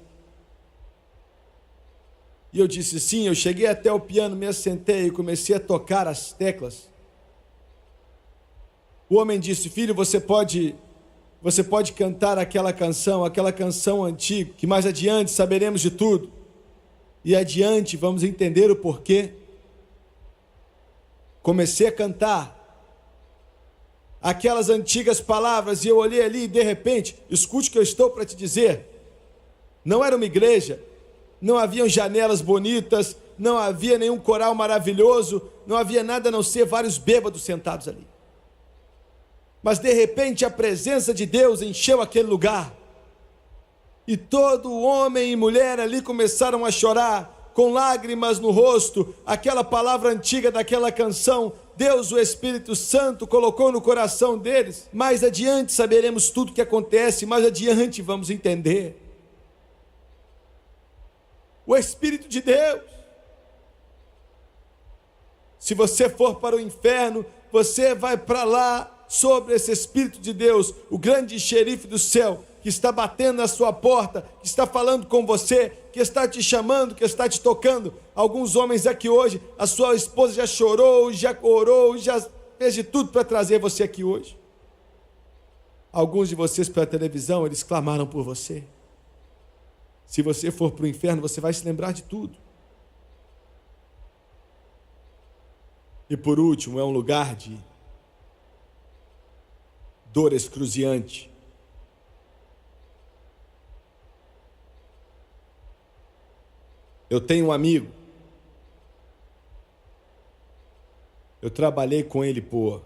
E eu disse sim, eu cheguei até o piano, me assentei e comecei a tocar as teclas. O homem disse, filho, você pode cantar aquela canção antiga, que mais adiante saberemos de tudo. E adiante vamos entender o porquê. Comecei a cantar aquelas antigas palavras e eu olhei ali e de repente, escute o que eu estou para te dizer. Não era uma igreja, não haviam janelas bonitas, não havia nenhum coral maravilhoso, não havia nada a não ser vários bêbados sentados ali. Mas de repente a presença de Deus encheu aquele lugar. E todo homem e mulher ali começaram a chorar. com lágrimas no rosto, aquela palavra antiga daquela canção, Deus, o Espírito Santo, colocou no coração deles. Mais adiante saberemos tudo o que acontece, mais adiante vamos entender. O Espírito de Deus. Se você for para o inferno, você vai para lá sobre esse Espírito de Deus, o grande xerife do céu, que está batendo na sua porta, que está falando com você, que está te chamando, que está te tocando. Alguns homens aqui hoje, a sua esposa já chorou, já orou, já fez de tudo para trazer você aqui hoje. Alguns de vocês pela televisão, eles clamaram por você. Se você for para o inferno, você vai se lembrar de tudo. E por último, é um lugar de dor excruciante. Eu tenho um amigo, eu trabalhei com ele por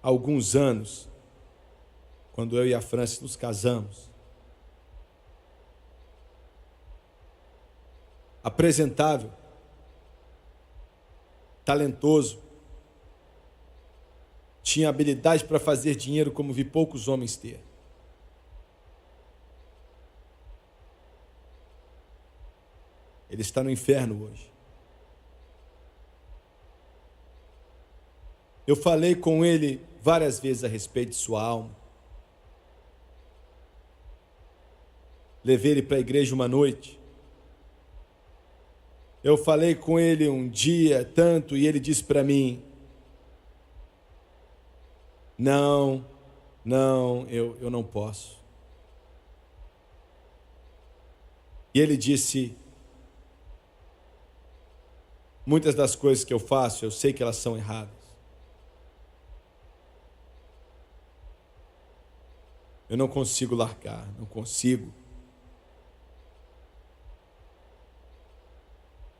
alguns anos, quando eu e a França nos casamos. Apresentável, talentoso, tinha habilidade para fazer dinheiro como vi poucos homens ter. Ele está no inferno hoje. Eu falei com ele várias vezes a respeito de sua alma. Levei ele para a igreja uma noite. Eu falei com ele um dia, tanto, e ele disse para mim, não, eu não posso. E ele disse, muitas das coisas que eu faço, eu sei que elas são erradas. Eu não consigo largar, não consigo.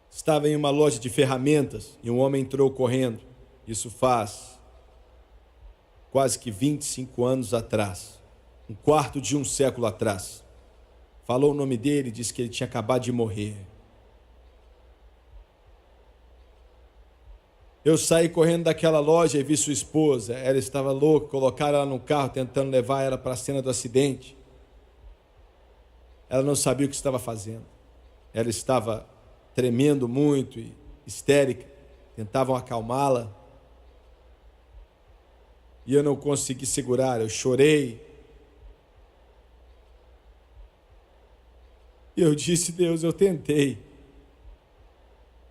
Estava em uma loja de ferramentas e um homem entrou correndo. Isso faz quase que 25 anos atrás. Um quarto de um século atrás. Falou o nome dele e disse que ele tinha acabado de morrer. Eu saí correndo daquela loja e vi sua esposa. Ela estava louca, colocaram ela no carro tentando levar ela para a cena do acidente. Ela não sabia o que estava fazendo. Ela estava tremendo muito e histérica. Tentavam acalmá-la. E eu não consegui segurar, eu chorei. E eu disse, Deus, eu tentei.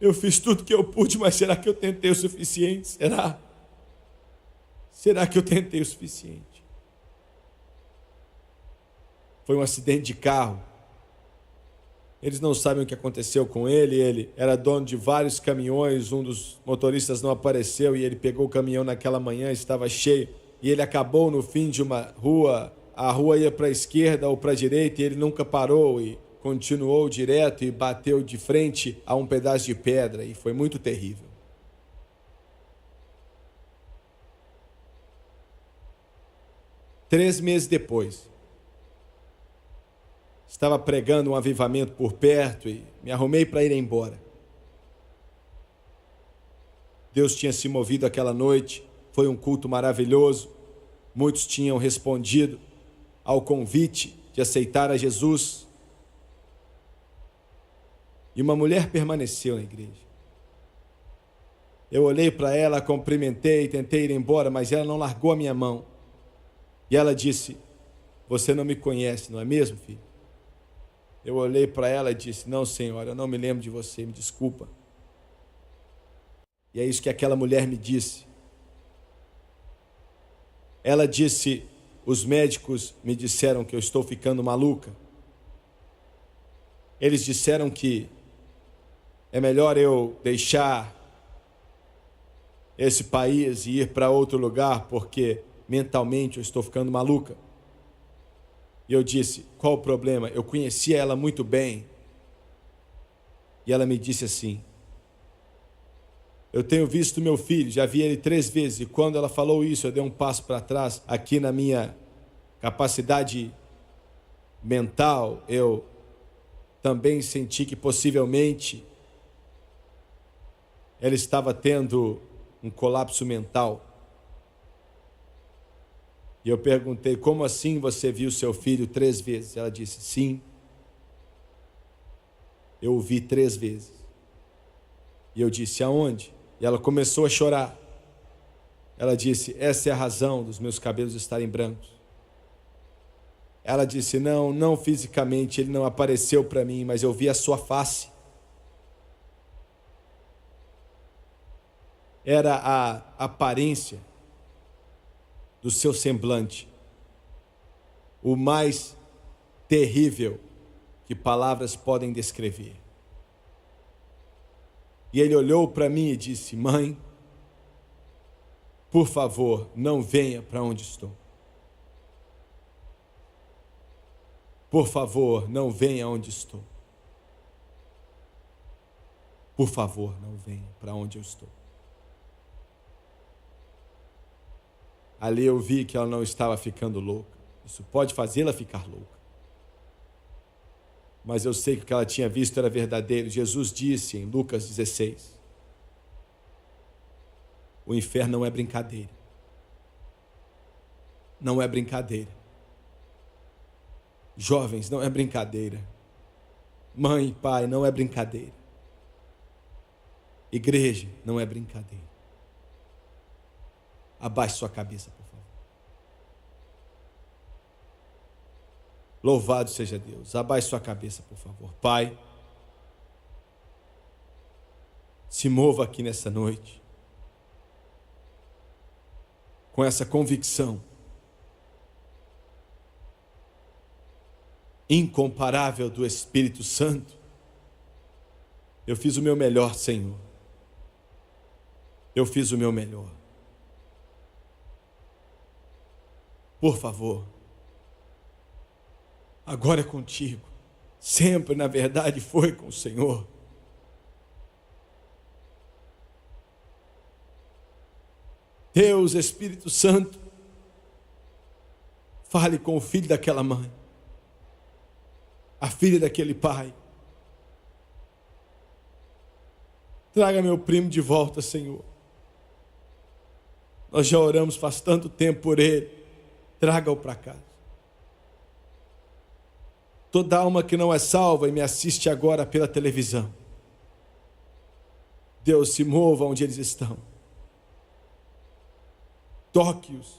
Eu fiz tudo que eu pude, mas será que eu tentei o suficiente? Será? Será que eu tentei o suficiente? Foi um acidente de carro. Eles não sabem o que aconteceu com ele. Ele era dono de vários caminhões. Um dos motoristas não apareceu e ele pegou o caminhão naquela manhã, estava cheio. E ele acabou no fim de uma rua. A rua ia para a esquerda ou para a direita e ele nunca parou e continuou direto e bateu de frente a um pedaço de pedra. E foi muito terrível. Três meses depois, estava pregando um avivamento por perto e me arrumei para ir embora. Deus tinha se movido aquela noite, foi um culto maravilhoso. Muitos tinham respondido ao convite de aceitar a Jesus. E uma mulher permaneceu na igreja. Eu olhei para ela, cumprimentei, tentei ir embora, mas ela não largou a minha mão. E ela disse, você não me conhece, não é mesmo, filho? Eu olhei para ela e disse, não, senhora, eu não me lembro de você, me desculpa. E é isso que aquela mulher me disse. Ela disse, os médicos me disseram que eu estou ficando maluca. Eles disseram que é melhor eu deixar esse país e ir para outro lugar, porque mentalmente eu estou ficando maluca. E eu disse, qual o problema? Eu conhecia ela muito bem. E ela me disse assim, eu tenho visto meu filho, já vi ele 3 vezes, e quando ela falou isso, eu dei um passo para trás, aqui na minha capacidade mental, eu também senti que possivelmente ela estava tendo um colapso mental. E eu perguntei: como assim você viu seu filho 3 vezes? Ela disse: sim, eu o vi 3 vezes. E eu disse: aonde? E ela começou a chorar. Ela disse: essa é a razão dos meus cabelos estarem brancos. Ela disse: não fisicamente, ele não apareceu para mim, mas eu vi a sua face. Era a aparência do seu semblante, o mais terrível que palavras podem descrever. E ele olhou para mim e disse: mãe, por favor, não venha para onde estou. Por favor, não venha onde estou. Por favor, não venha para onde eu estou. Ali eu vi que ela não estava ficando louca. Isso pode fazê-la ficar louca. Mas eu sei que o que ela tinha visto era verdadeiro. Jesus disse em Lucas 16: o inferno não é brincadeira. Não é brincadeira. Jovens, não é brincadeira. Mãe e pai, não é brincadeira. Igreja, não é brincadeira. Abaixe sua cabeça, por favor. Louvado seja Deus. Abaixe sua cabeça, por favor. Pai, se mova aqui nessa noite com essa convicção incomparável do Espírito Santo. Eu fiz o meu melhor, Senhor. Eu fiz o meu melhor. Por favor, agora é contigo. Sempre, na verdade, foi com o Senhor. Deus, Espírito Santo, fale com o filho daquela mãe, a filha daquele pai. Traga meu primo de volta, Senhor. Nós já oramos faz tanto tempo por ele. Traga-o para casa. Toda alma que não é salva e me assiste agora pela televisão, Deus, se mova onde eles estão. Toque-os.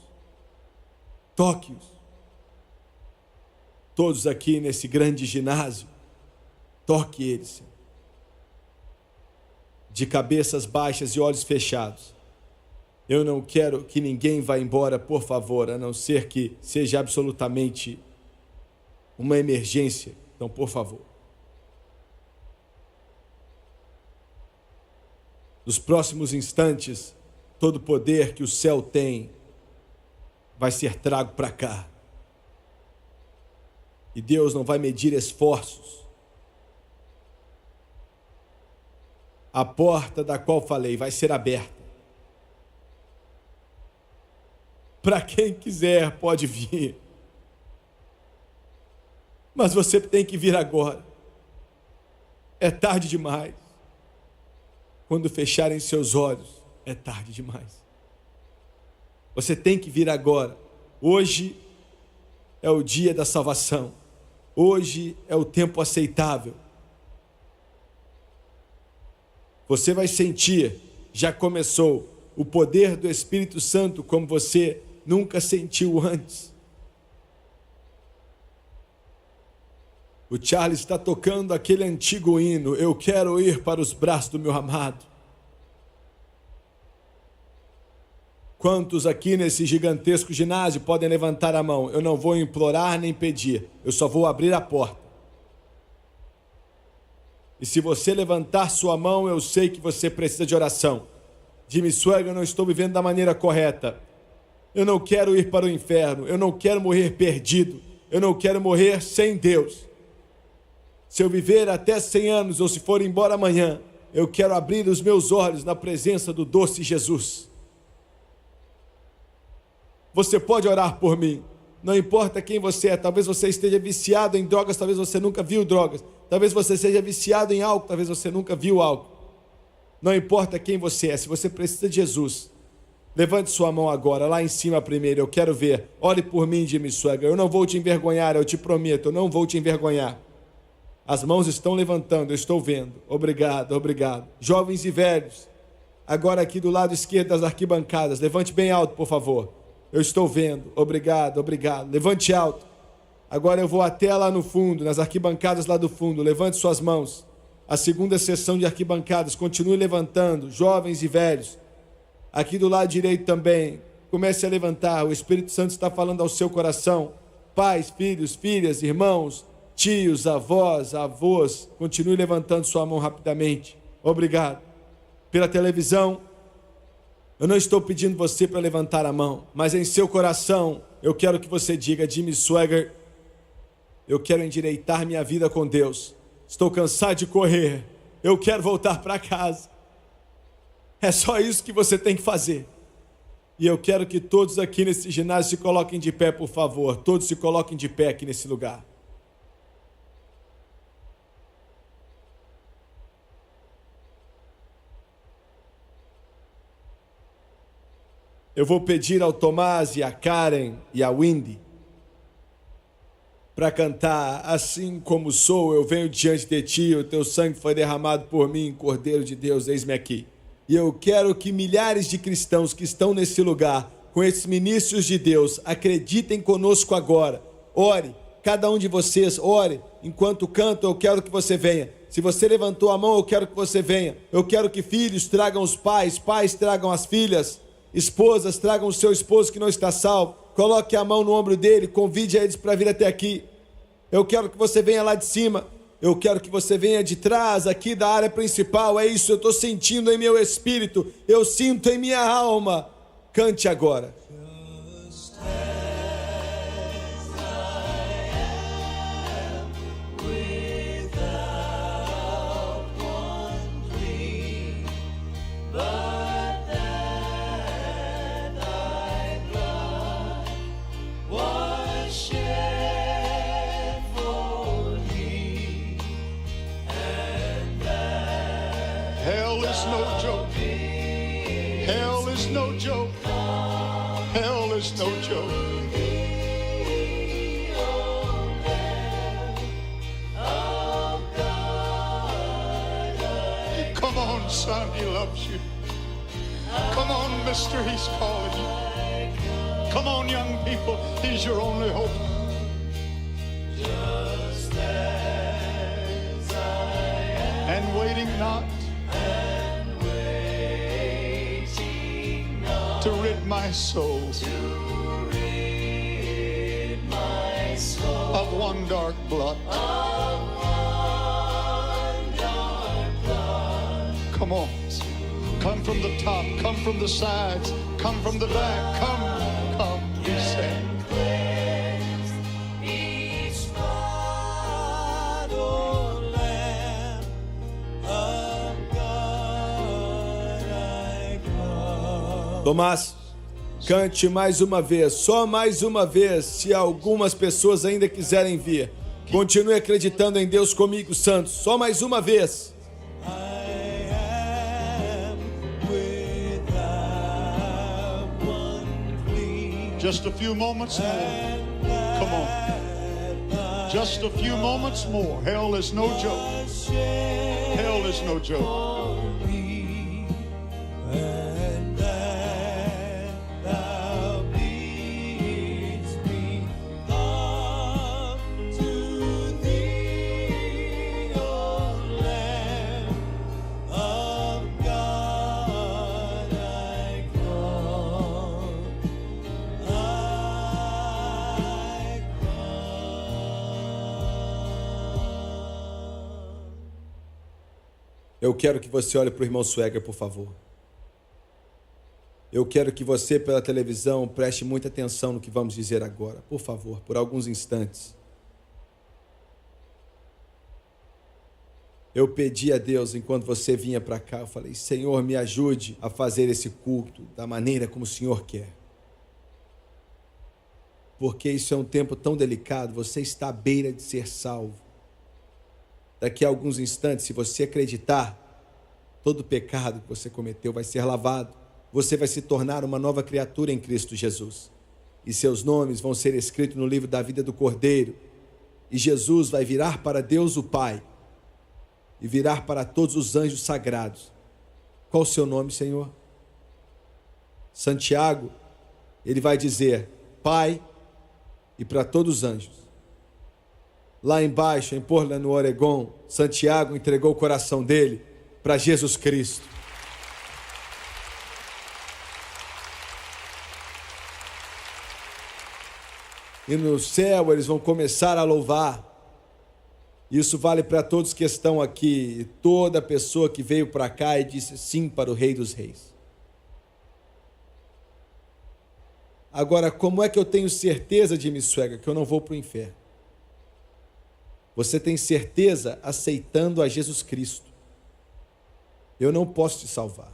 Toque-os. Todos aqui nesse grande ginásio, toque eles, Senhor. De cabeças baixas e olhos fechados. Eu não quero que ninguém vá embora, por favor, a não ser que seja absolutamente uma emergência. Então, por favor. Nos próximos instantes, todo o poder que o céu tem vai ser trago para cá. E Deus não vai medir esforços. A porta da qual falei vai ser aberta. Para quem quiser pode vir. Mas você tem que vir agora. É tarde demais. Quando fecharem seus olhos, é tarde demais. Você tem que vir agora. Hoje é o dia da salvação. Hoje é o tempo aceitável. Você vai sentir, já começou, o poder do Espírito Santo como você nunca sentiu antes. O Charles está tocando aquele antigo hino, eu quero ir para os braços do meu amado. Quantos aqui nesse gigantesco ginásio podem levantar a mão? Eu não vou implorar nem pedir, eu só vou abrir a porta. E se você levantar sua mão, eu sei que você precisa de oração. Jimmy Swaggart, eu não estou vivendo da maneira correta. Eu não quero ir para o inferno, eu não quero morrer perdido, eu não quero morrer sem Deus. Se eu viver até 100 anos ou se for embora amanhã, eu quero abrir os meus olhos na presença do doce Jesus. Você pode orar por mim, não importa quem você é, talvez você esteja viciado em drogas, talvez você nunca viu drogas, Talvez você seja viciado em álcool, talvez você nunca viu álcool. Não importa quem você é, se você precisa de Jesus, levante sua mão agora, lá em cima primeiro, eu quero ver. Ore por mim, Jimmy Swaggart, eu não vou te envergonhar, eu te prometo, eu não vou te envergonhar. As mãos estão levantando, eu estou vendo. Obrigado, obrigado. Jovens e velhos, agora aqui do lado esquerdo das arquibancadas, levante bem alto, por favor. Eu estou vendo, obrigado, obrigado. Levante alto. Agora eu vou até lá no fundo, nas arquibancadas lá do fundo, levante suas mãos. A segunda sessão de arquibancadas, continue levantando, jovens e velhos. Aqui do lado direito também, comece a levantar, o Espírito Santo está falando ao seu coração. Pais, filhos, filhas, irmãos, tios, avós, avós, continue levantando sua mão rapidamente. Obrigado. Pela televisão, eu não estou pedindo você para levantar a mão, mas em seu coração, eu quero que você diga: Jimmy Swaggart, eu quero endireitar minha vida com Deus. Estou cansado de correr. Eu quero voltar para casa. É só isso que você tem que fazer. E eu quero que todos aqui nesse ginásio se coloquem de pé, por favor. Todos se coloquem de pé aqui nesse lugar. Eu vou pedir ao Tomás e a Karen e a Wendy para cantar Assim Como Sou, eu venho diante de ti, o teu sangue foi derramado por mim, Cordeiro de Deus, eis-me aqui. E eu quero que milhares de cristãos que estão nesse lugar, com esses ministros de Deus, acreditem conosco agora. Ore, cada um de vocês, ore. Enquanto canto, eu quero que você venha. Se você levantou a mão, eu quero que você venha. Eu quero que filhos tragam os pais, pais tragam as filhas, esposas tragam o seu esposo que não está salvo. Coloque a mão no ombro dele, convide eles para vir até aqui. Eu quero que você venha lá de cima. Eu quero que você venha de trás, aqui da área principal. É isso, eu estou sentindo em meu espírito. Eu sinto em minha alma. Cante agora. Hell is no joke. Hell is no joke. Hell is no joke. Come on, son, he loves you. Come on, mister, he's calling you. Come on, young people, he's your only hope. Just as I am. And waiting not to rid my soul, of one dark blot. Come on, come from the top, come from the sides, come from the back, come, he said. Tomás, cante mais uma vez, só mais uma vez, se algumas pessoas ainda quiserem vir. Continue acreditando em Deus comigo, santos, só mais uma vez. Just a few moments more. Come on. Just a few moments more. Hell is no joke. Hell is no joke. Eu quero que você olhe para o irmão Swaggart, por favor. Eu quero que você, pela televisão, preste muita atenção no que vamos dizer agora. Por favor, por alguns instantes. Eu pedi a Deus, enquanto você vinha para cá, eu falei: Senhor, me ajude a fazer esse culto da maneira como o Senhor quer. Porque isso é um tempo tão delicado, você está à beira de ser salvo. daqui a alguns instantes, se você acreditar, todo pecado que você cometeu vai ser lavado. Você vai se tornar uma nova criatura em Cristo Jesus. E seus nomes vão ser escritos no livro da vida do Cordeiro. E Jesus vai virar para Deus o Pai e virar para todos os anjos sagrados. Qual o seu nome, Senhor? Santiago, ele vai dizer Pai e para todos os anjos. Lá embaixo, em Portland, no Oregon, Santiago entregou o coração dele para Jesus Cristo. E no céu eles vão começar a louvar. Isso vale para todos que estão aqui, toda pessoa que veio para cá e disse sim para o Rei dos Reis. Agora, como é que eu tenho certeza de Missuega que eu não vou para o inferno? Você tem certeza aceitando a Jesus Cristo. Eu não posso te salvar.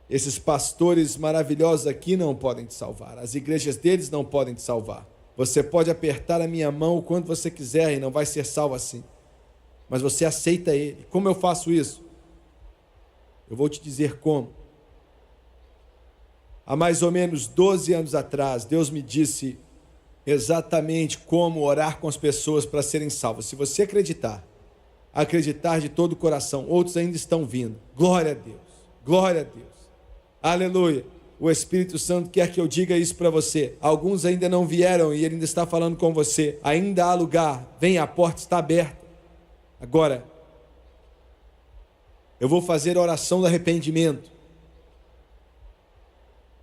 Esses pastores maravilhosos aqui não podem te salvar. As igrejas deles não podem te salvar. Você pode apertar a minha mão o quanto você quiser e não vai ser salvo assim. Mas você aceita Ele. Como eu faço isso? Eu vou te dizer como. Há mais ou menos 12 anos atrás, Deus me disse exatamente como orar com as pessoas para serem salvas. Se você acreditar de todo o coração, outros ainda estão vindo. Glória a Deus, glória a Deus. Aleluia. O Espírito Santo quer que eu diga isso para você. Alguns ainda não vieram e Ele ainda está falando com você. Ainda há lugar. Venha, a porta está aberta. Agora, eu vou fazer a oração do arrependimento.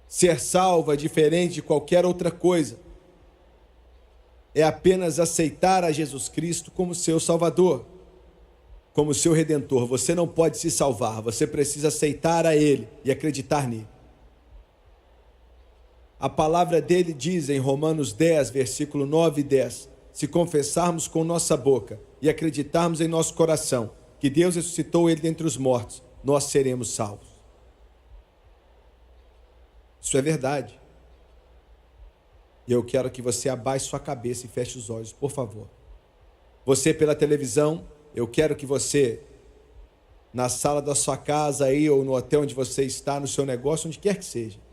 Ser salvo é diferente de qualquer outra coisa. É apenas aceitar a Jesus Cristo como seu Salvador, como seu Redentor. Você não pode se salvar. Você precisa aceitar a Ele e acreditar nele. A palavra dele diz em Romanos 10, versículo 9 e 10, se confessarmos com nossa boca e acreditarmos em nosso coração que Deus ressuscitou ele dentre os mortos, nós seremos salvos. Isso é verdade. E eu quero que você abaixe sua cabeça e feche os olhos, por favor. Você pela televisão, eu quero que você, na sala da sua casa aí, ou no hotel onde você está, no seu negócio, onde quer que seja,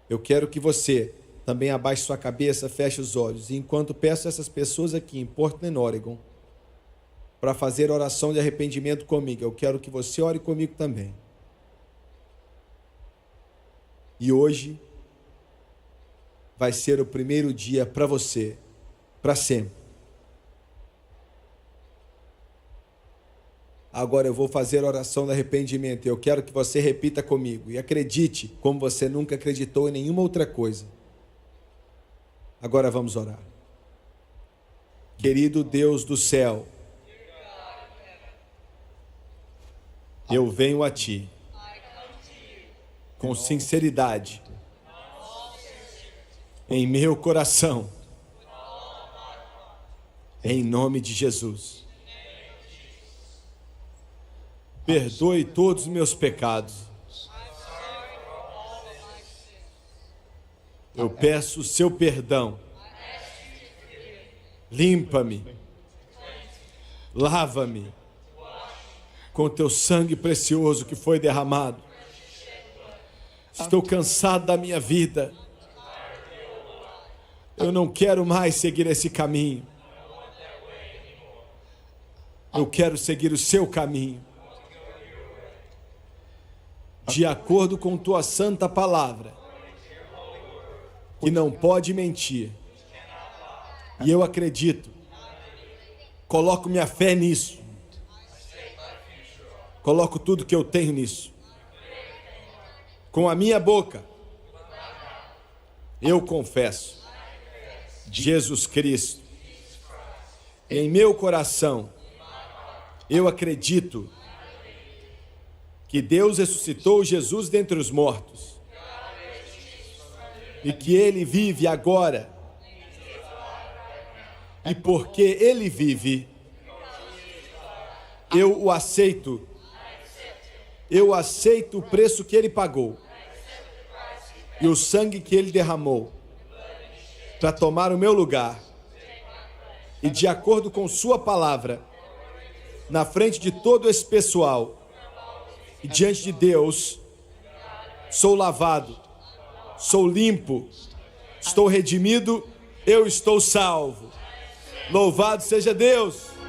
eu quero que você também abaixe sua cabeça, feche os olhos. E enquanto peço a essas pessoas aqui em Portland, Oregon, para fazer oração de arrependimento comigo, eu quero que você ore comigo também. E hoje vai ser o primeiro dia para você, para sempre. Agora eu vou fazer a oração de arrependimento. Eu quero que você repita comigo. E acredite como você nunca acreditou em nenhuma outra coisa. Agora vamos orar. Querido Deus do céu, eu venho a Ti com sinceridade em meu coração, em nome de Jesus. Perdoe todos os meus pecados. Eu peço o seu perdão. Limpa-me. Lava-me com teu sangue precioso que foi derramado. Estou cansado da minha vida. Eu não quero mais seguir esse caminho. Eu quero seguir o seu caminho. De acordo com tua santa palavra, que não pode mentir. E eu acredito. Coloco minha fé nisso. Coloco tudo que eu tenho nisso. Com a minha boca, eu confesso Jesus Cristo. Em meu coração, eu acredito que Deus ressuscitou Jesus dentre os mortos e que Ele vive agora. E porque Ele vive, eu o aceito. Eu aceito o preço que Ele pagou e o sangue que Ele derramou para tomar o meu lugar. E de acordo com Sua palavra, na frente de todo esse pessoal e diante de Deus, sou lavado, sou limpo, estou redimido, eu estou salvo. Louvado seja Deus!